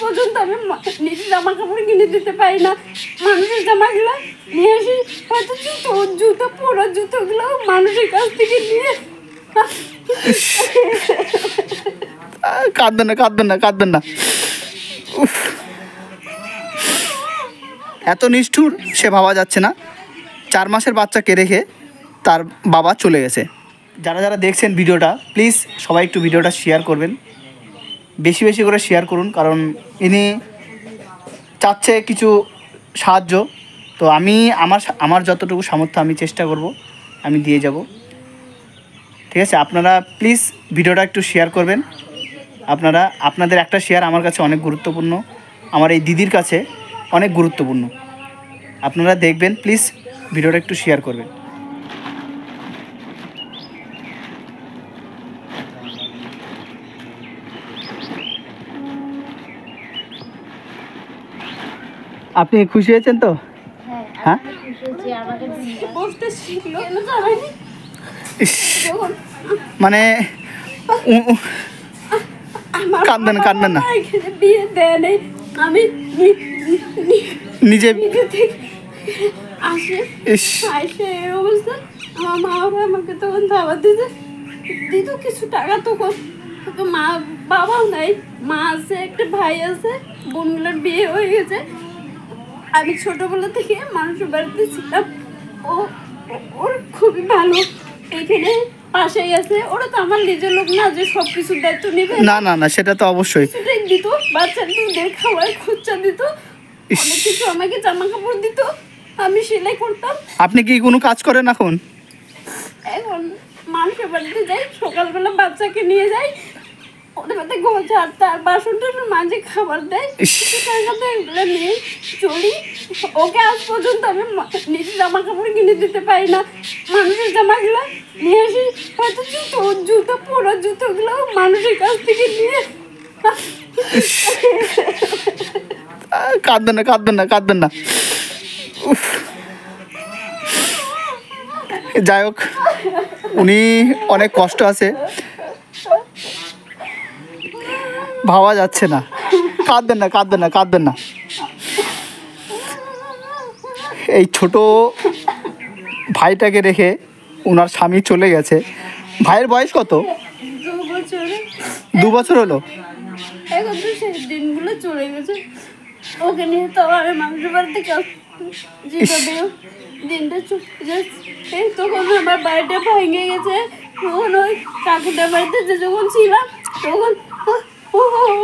পর্যন্ত আমি নিজে জামা কাপড় কিনে দিতে পারি না। মানুষের জামাগুলো নিয়ে আসি, হয়তো জুতো পরা জুতোগুলো মানুষের কাছ থেকে নিয়ে। কাঁদবেন না, কাঁদবেন না, কাঁদবেন না। এত নিষ্ঠুর সে ভাবা যাচ্ছে না। 4 মাসের বাচ্চাকে রেখে তার বাবা চলে গেছে। যারা যারা দেখছেন ভিডিওটা, প্লিজ সবাই একটু ভিডিওটা শেয়ার করবেন, বেশি বেশি করে শেয়ার করুন, কারণ ইনি চাচ্ছে কিছু সাহায্য। তো আমি আমার যতটুকু সামর্থ্য আমি চেষ্টা করব, আমি দিয়ে যাব। ঠিক আছে, আপনারা প্লিজ ভিডিওটা একটু শেয়ার করবেন। আপনাদের একটা শেয়ার আমার কাছে অনেক গুরুত্বপূর্ণ, আমার এই দিদির কাছে অনেক গুরুত্বপূর্ণ। আপনারা দেখবেন, প্লিজ ভিডিওটা একটু শেয়ার করবেন। আপনি খুশি হয়েছেন তো? হ্যাঁ, মানে কাঁদবেন, কাঁদবেন না। বিয়ে দেয় নাই, আমি নিজে আসে এই অবস্থা। আমার মা বাবা আমাকে তখন খাবার দিতে দিত কিছু টাকা, তখন মা বাবাও নাই, মা আছে, একটা ভাই আছে, বোনগুলোর বিয়ে হয়ে গেছে। আমি ছোটবেলা থেকে মানুষের বাড়িতে ছিলাম। ওর খুবই ভালো, এখানে পাশেই আছে। ওরা তো আমার নিজের লোক না যে সব কিছুর দায়িত্ব নেবে। না না না, সেটা তো অবশ্যই। সেটাই দিত, বাচ্চার দুধের খাওয়ার খরচা দিত, অনেক কিছু আমাকে জামা কাপড় দিত, আমি সেলাই করতাম। আপনি কি কোনো কাজ করেন এখন? এখন মানুষের বাড়িতে যাই, সকালবেলা বাচ্চাকে নিয়ে যাই, ওদের বাড়িতে ঘর ঝাড়তে আর বাসন টাসন মাঝে খাবার দেয়, টাকাতে এগুলো নিয়ে চলি। ওকে আজ পর্যন্ত আমি নিজে জামা কাপড় কিনে দিতে পারি না। মানুষের জামাগুলো নিয়ে আসি, হয়তো জুতো পরা জুতোগুলো মানুষের কাছ থেকে নিয়ে। কাঁদবেন না, কাঁদবেন না, কাঁদবেন না। যাই হোক, উনি অনেক কষ্ট আছে, ভাবা যাচ্ছে না। কাঁদবেন না, কাঁদবেন না, কাঁদবেন না। এই ছোট ভাইটাকে রেখে ওনার স্বামী চলে গেছে। ভাইয়ের বয়স কত? 2 বছর হলো। এখন তো সেই দিনগুলো চলে গেছে, ওকে নিয়ে তো আমি মানুষের বাড়িতে যেভাবে দিনটা চলে যাচ্ছে। তখন আমার বাড়িটা ভেঙে গেছে, তখন ওই কাকুটার বাড়িতে যখন ছিলাম তখন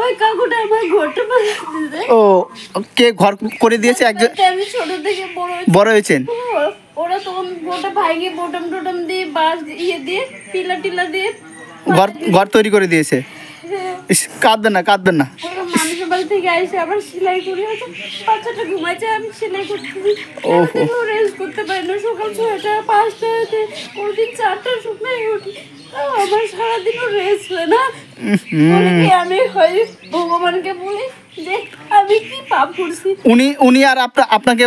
ওই কাকুটা আমার ঘরটা বানিয়ে। ও, কে ঘর করে দিয়েছে? একজন। আমি ছোট থেকে বড় হয়েছেন। ওরা তখন ঘরটা ভাঙে বোটাম টোটাম দিয়ে বাঁশ দিয়ে পিলা টিলা দিয়ে ঘর তৈরি করে দিয়েছে। কাঁদবেন না, কাঁদবেন না। মানুষের বাড়ি থেকে আইসে আবার সেলাই করে আছে, বাচ্চাটা ঘুমাইছে, আমি সেলাই করতেছি, রেস্ট করতে পারি না। সকাল 6টা 5টাতে কোনদিন 4টার সময় উঠি, আমার সারাদিনও রেস্ট হয় না। আমি হয় ভগবানকে বলি যে আমি কি পাপ করছি। উনি আর আপনাকে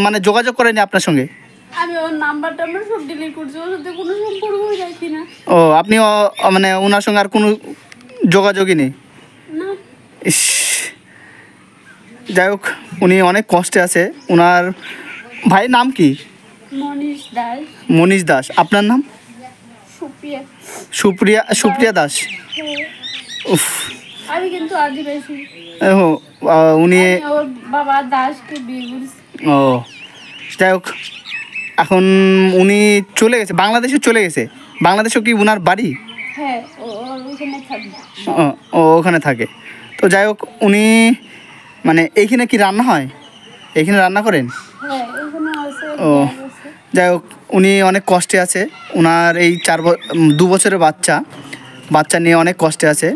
মানে যোগাযোগ করেনি আপনার সঙ্গে? আমি ওর নাম্বারটা আমরা সব ডিলিট করছি, ওর সাথে কোনো সম্পর্কই রাখি না। ও, আপনি মানে ওনার সঙ্গে আর কোনো যোগাযোগই নেই? না। ইস, যাই হোক, উনি অনেক কষ্টে আছে। ওনার ভাইয়ের নাম কি? মনীষ দাস। মনীষ দাস। আপনার নাম? সুপ্রিয়া দাস। উফ, আমি কিন্তু আদিবাসী। উনি ওর বাবা দাসকে বিয়ে করেছে। ও, যাই হোক, এখন উনি চলে গেছে, বাংলাদেশে চলে গেছে। বাংলাদেশেও কি ওনার বাড়ি? হ্যাঁ, ওখানে থাকে। ও, ওখানে থাকে। তো যাই হোক, উনি মানে এইখানে কি রান্না হয়? এইখানে রান্না করেন? হ্যাঁ, এখানে আছে। ও, যাই হোক, উনি অনেক কষ্টে আছে। ওনার এই 2 বছরের বাচ্চা নিয়ে অনেক কষ্টে আছে।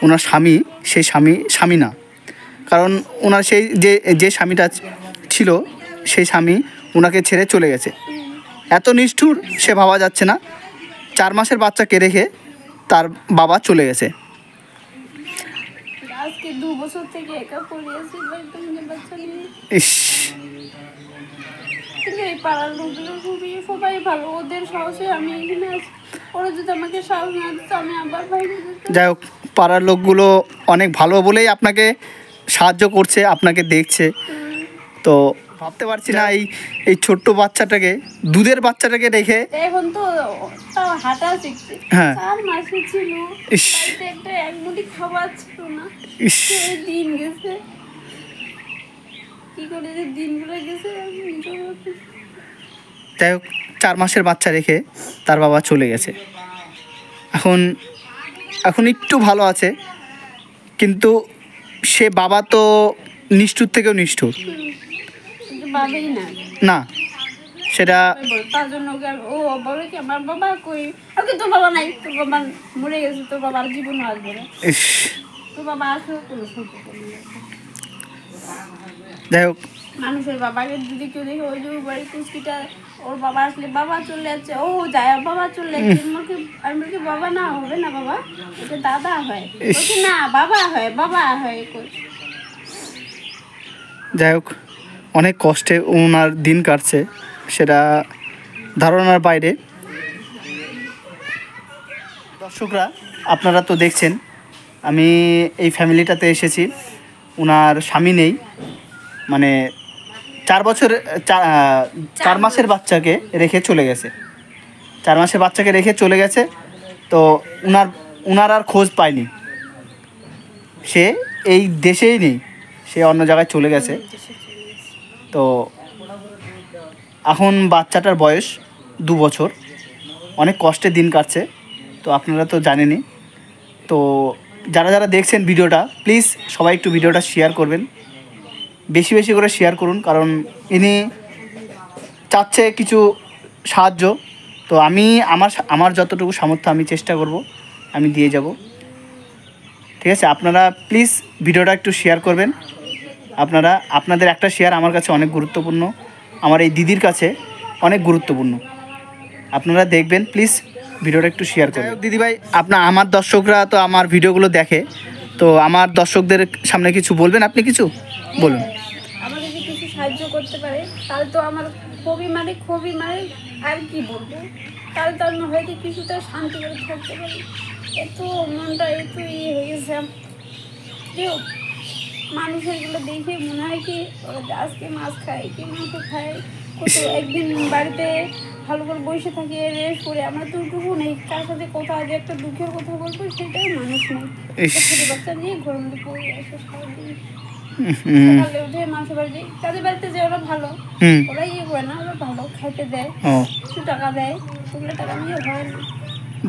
ওনার স্বামী, সেই স্বামী না, কারণ ওনার সেই যে স্বামীটা ছিল, সেই স্বামী ওনাকে ছেড়ে চলে গেছে। এত নিষ্ঠুর সে ভাবা যাচ্ছে না। 4 মাসের বাচ্চাকে রেখে তার বাবা চলে গেছে। আজকে 2 বছর থেকে একা পড়ে আছি বাচ্চা নিয়ে। ইস, এই পাড়ার লোকগুলো খুবই সবাই ভালো, ওদের সাহসে আমি এখানে আছি। ওরা যদি আমাকে সাহস না দিত আমি আবার বাইরে যেতাম। যাই হোক, পাড়ার লোকগুলো অনেক ভালো বলেই আপনাকে সাহায্য করছে, আপনাকে দেখছে। তো ভাবতে পারছি না এই ছোট্ট বাচ্চাটাকে, দুধের বাচ্চাটাকে রেখে এখন তো তাও হাঁটা শিখছে। হ্যাঁ। 4 মাসে ছিল, ইস। বাড়িতে একটা এক মুঠি খাবার ছিল না। ইস। সেই দিন গেছে, কি করে যে দিনগুলো গেছে আমি নিজেও ভাবছি। যাই হোক, 4 মাসের বাচ্চা রেখে তার বাবা চলে গেছে। এখন একটু ভালো আছে, কিন্তু সে বাবা তো নিষ্ঠুর থেকেও নিষ্ঠুর কিন্তু ভাবেই না। না, সেটা তার জন্য ও বলে কি আমার বাবা কই, আমি তোর বাবা নাই, তোর বাবা মরে গেছে, তোর বাবার জীবন আসবে না, ইস। তোর বাবা আসলে কোনো সম্পর্ক নেই। যাই হোক, মানুষের বাবাকে যদি কেউ দেখে ওই যে বাড়ি কুচকিটা, ওর বাবা আসলে বাবা চলে যাচ্ছে, ও যায় বাবা চলে যাচ্ছে, আমি বলছি বাবা না হবে না, বাবা ওকে দাদা হয়, ওকে না বাবা হয়, বাবা হয়। যাই হোক, অনেক কষ্টে ওনার দিন কাটছে, সেটা ধারণার বাইরে। দর্শকরা, আপনারা তো দেখছেন আমি এই ফ্যামিলিটাতে এসেছি, ওনার স্বামী নেই, মানে 4 মাসের বাচ্চাকে রেখে চলে গেছে। 4 মাসের বাচ্চাকে রেখে চলে গেছে, তো উনার আর খোঁজ পায়নি। সে এই দেশেই নেই, সে অন্য জায়গায় চলে গেছে। তো এখন বাচ্চাটার বয়স 2 বছর, অনেক কষ্টে দিন কাটছে, তো আপনারা তো জানেনই। তো যারা দেখছেন ভিডিওটা, প্লিজ সবাই একটু ভিডিওটা শেয়ার করবেন, বেশি বেশি করে শেয়ার করুন, কারণ ইনি চাচ্ছে কিছু সাহায্য। তো আমি আমার যতটুকু সামর্থ্য আমি চেষ্টা করব, আমি দিয়ে যাব। ঠিক আছে, আপনারা প্লিজ ভিডিওটা একটু শেয়ার করবেন। আপনাদের একটা শেয়ার আমার কাছে অনেক গুরুত্বপূর্ণ, আমার এই দিদির কাছে অনেক গুরুত্বপূর্ণ। আপনারা দেখবেন, প্লিজ ভিডিওটা একটু শেয়ার করবেন। দিদিভাই, আমার দর্শকরা তো আমার ভিডিওগুলো দেখে, তো আমার দর্শকদের সামনে কিছু বলবেন, আপনি কিছু বলুন। আমাকে যদি কিছু সাহায্য করতে পারে তাহলে তো আমার খুবই মানে আর কি বলবো, তাহলে তো আমি হয়তো কিছুটা শান্তি করে থাকতে পারি। এত মনটা এত ইয়ে হয়ে গেছে, কেউ মানুষের গুলো দেখে মনে হয় কি ওরা আজকে মাছ খায়, কি মাংস খায়, কত একদিন বাড়িতে ভালো করে বসে থাকে রেস্ট করে, আমরা তো ওইটুকু নেই, কার সাথে কোথাও যে একটা দুঃখের কথা বলবো সেটাই মানুষ নেই। ছোটো বাচ্চা নিয়ে ঘরের মধ্যে পড়ে আসে সারাদিন, সকালে উঠে মানুষের বাড়ি যাই, তাদের বাড়িতে যে ওরা ভালো, ওরা ইয়ে করে না, ওরা ভালো খাইতে দেয়, কিছু টাকা দেয়, ওগুলো টাকা নিয়ে হয় না।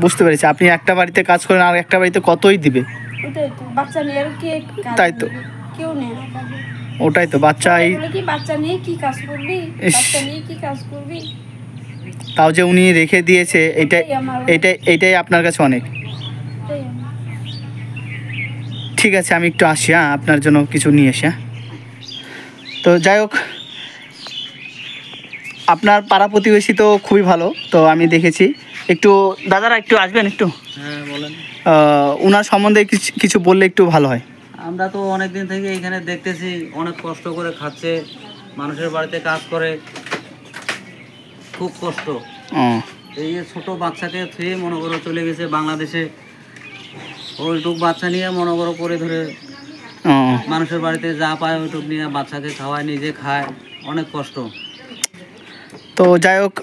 বুঝতে পেরেছি, আপনি একটা বাড়িতে কাজ করেন আর একটা বাড়িতে কতই দিবে। ওটাই তো, বাচ্চা নিয়ে আর কে তাই তো, কেউ নেই না। ওটাই তো, বাচ্চা নিয়ে কি কাজ করবি, বাচ্চা নিয়ে কি কাজ করবি। তাও যে উনি রেখে দিয়েছে, এইটাই আপনার কাছে অনেক। ঠিক আছে, আমি একটু আসি, হ্যাঁ, আপনার জন্য কিছু নিয়ে আসি। হ্যাঁ, তো যাই হোক, আপনার পাড়া প্রতিবেশী তো খুবই ভালো, তো আমি দেখেছি। একটু দাদারা একটু আসবেন, একটু বলেন। ওনার সম্বন্ধে কিছু বললে একটু ভালো হয়। আমরা তো অনেক দিন থেকে এখানে দেখতেছি, অনেক কষ্ট করে খাচ্ছে, মানুষের বাড়িতে কাজ করে, খুব কষ্ট। এই যে ছোট বাচ্চাকে থুয়ে মনে করো চলে গেছে বাংলাদেশে, ওইটুক বাচ্চা নিয়ে মনে করো করে ধরে মানুষের বাড়িতে যা পায় ওইটুক নিয়ে বাচ্চাকে খাওয়ায়, নিজে খায়, অনেক কষ্ট। তো যাই হোক,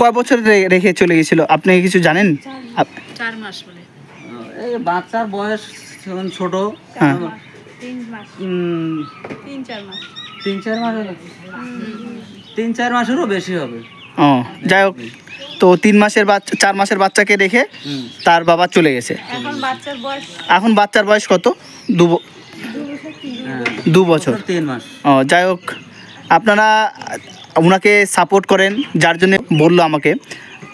কয় বছর রেখে চলে গেছিল আপনি কিছু জানেন? 4 মাস বলে। এই বাচ্চার বয়স ছোট, 3-4 মাসেরও বেশি হবে। যাই হোক, তো 3 মাসের বাচ্চা, 4 মাসের বাচ্চাকে রেখে তার বাবা চলে গেছে। এখন বাচ্চার বয়স কত? 2 বছর 3 মাস। যাই হোক, আপনারা ওনাকে সাপোর্ট করেন, যার জন্য বললো আমাকে,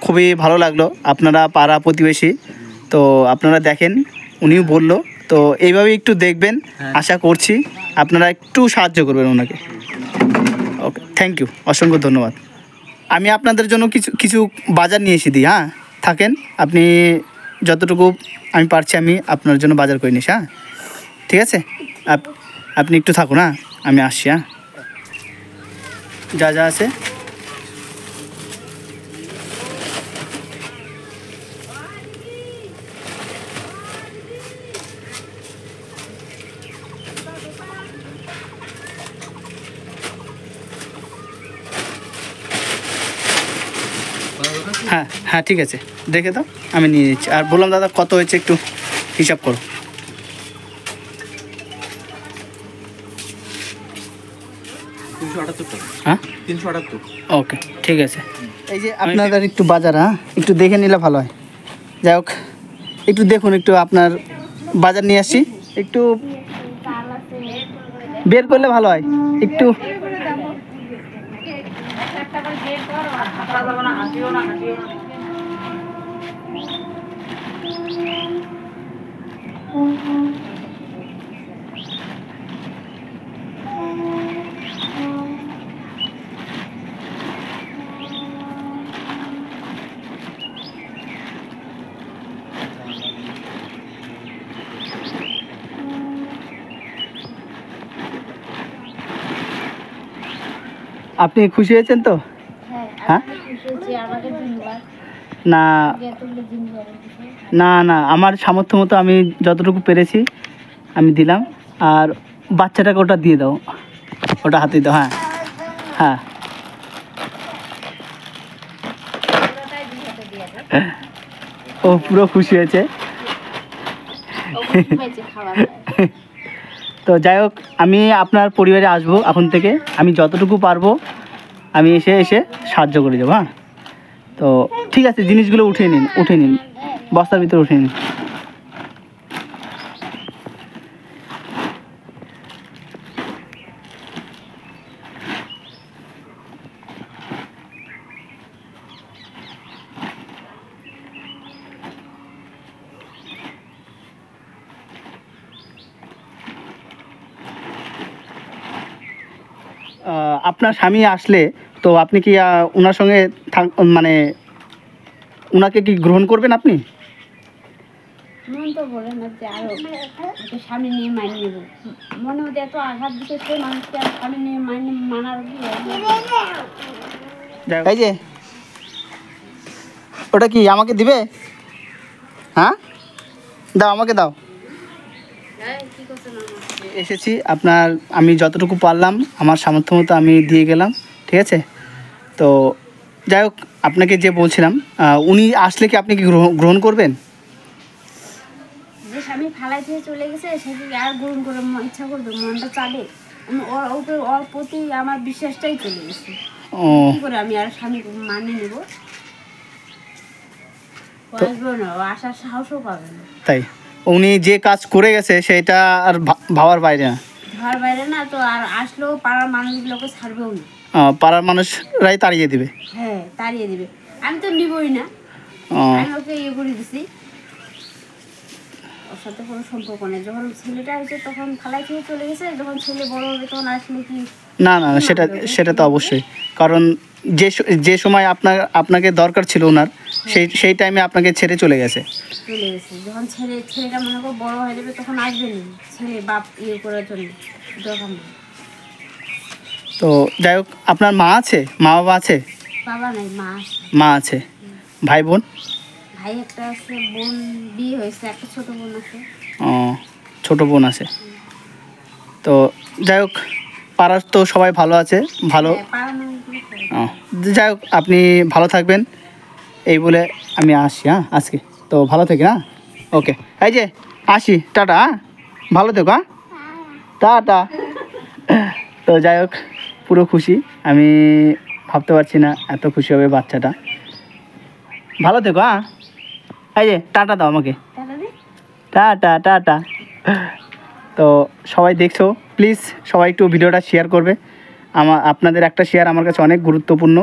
খুবই ভালো লাগলো। আপনারা পাড়া প্রতিবেশী, তো আপনারা দেখেন, উনিও বললো, তো এইভাবে একটু দেখবেন, আশা করছি আপনারা একটু সাহায্য করবেন ওনাকে। ওকে, থ্যাংক ইউ, অসংখ্য ধন্যবাদ। আমি আপনাদের জন্য কিছু বাজার নিয়ে এসে দিই। হ্যাঁ, থাকেন, আপনি যতটুকু আমি পারছি আমি আপনার জন্য বাজার করে নিস। হ্যাঁ, ঠিক আছে, আপনি একটু থাকুন। হ্যাঁ, আমি আসছি। হ্যাঁ, যা আছে হ্যাঁ হ্যাঁ ঠিক আছে, দেখে দাও, আমি নিয়ে নিচ্ছি। আর বললাম দাদা কত হয়েছে একটু হিসাব করো। 378 টাকা। হ্যাঁ 378। ওকে ঠিক আছে। এই যে আপনাদের একটু বাজার, হ্যাঁ একটু দেখে নিলে ভালো হয়। যাই হোক একটু দেখুন, একটু আপনার বাজার নিয়ে আসছি, একটু বের করলে ভালো হয় একটু। আপনি খুশি হয়েছেন তো? হ্যাঁ না না না, আমার সামর্থ্য মতো আমি যতটুকু পেরেছি আমি দিলাম। আর বাচ্চাটাকে ওটা দিয়ে দাও, ওটা হাতে দাও। হ্যাঁ হ্যাঁ ও পুরো খুশি হয়েছে। তো যাই হোক আমি আপনার পরিবারে আসবো এখন থেকে, আমি যতটুকু পারবো আমি এসে সাহায্য করে যাবো। হ্যাঁ তো ঠিক আছে, জিনিসগুলো উঠিয়ে নিন, বস্তার ভিতরে উঠিয়ে নিন। আপনার স্বামী আসলে তো আপনি কি ওনার সঙ্গে মানে ওনাকে কি গ্রহণ করবেন আপনি? মন তো বলে না যে আরো স্বামী নিয়ে মানিয়ে নেব, মনে মধ্যে এত আঘাত দিতে সেই মানুষকে আর স্বামী নিয়ে মানার কি? এই যে ওটা কি আমাকে দিবে? হ্যাঁ দাও, আমাকে দাও। এসেছি আপনার, আমি যতটুকু পারলাম আমার সামর্থ্য মতো আমি দিয়ে গেলাম, ঠিক আছে? তো যাই হোক আপনাকে যে বলছিলাম, উনি আসলে কি আপনি কি গ্রহণ করবেন? যে স্বামী ফালাই থেকে চলে গেছে সেটি আর গ্রহণ করে ইচ্ছা করবে, মনটা চালে। ওর প্রতি আমার বিশ্বাসটাই চলে গেছে, কি করে আমি আর স্বামী মানে নেব? আসবেও না, আসার সাহসও পাবে না। তাই উনি যে কাজ করে গেছে সেটা আর ভাবার বাইরে না, ভাবার বাইরে না। তো আর আসলেও পাড়ার মানুষগুলোকে ছাড়বেও না, পাড়ার মানুষরাই তাড়িয়ে দিবে। হ্যাঁ তাড়িয়ে দিবে, আমি তো নিবই না, আমি ওকে ইয়ে করে দিছি, ওর সাথে কোনো সম্পর্ক নেই। যখন ছেলেটা হয়েছে তখন ফালাই থেকে চলে গেছে, যখন ছেলে বড় হবে তখন আসলে কি? না না সেটা তো অবশ্যই, কারণ যে সময় আপনাকে দরকার ছিল ওনার, সেই টাইমে আপনাকে ছেড়ে চলে গেছে। যখন ছেলেটা মনে করো বড় হয়ে যাবে তখন আসবে না ছেলে বাপ ইয়ে করার জন্য, দরকার নেই। তো যাই হোক আপনার মা আছে, মা বাবা আছে? বাবা নাই, মা আছে। ভাই বোন? ভাই একটা আছে, বোন বিয়ে হয়েছে, একটা ছোট বোন আছে। ও ছোট বোন আছে। তো যাই হোক পাড়ার তো সবাই ভালো আছে, ভালো। যাই হোক আপনি ভালো থাকবেন এই বলে আমি আসছি। হ্যাঁ আজকে তো ভালো থাকি। হ্যাঁ ওকে, এই যে আসি, টাটা। হ্যাঁ ভালো থেকো। হ্যাঁ টাটা। তো যাই হোক পুরো খুশি, আমি ভাবতে পারছি না এত খুশি হবে বাচ্চাটা। ভালো থেকো। হ্যাঁ এই যে টাটা দাও আমাকে, টাটা টাটা। তো সবাই দেখছো, প্লিজ সবাই একটু ভিডিওটা শেয়ার করবে। আপনাদের একটা শেয়ার আমার কাছে অনেক গুরুত্বপূর্ণ।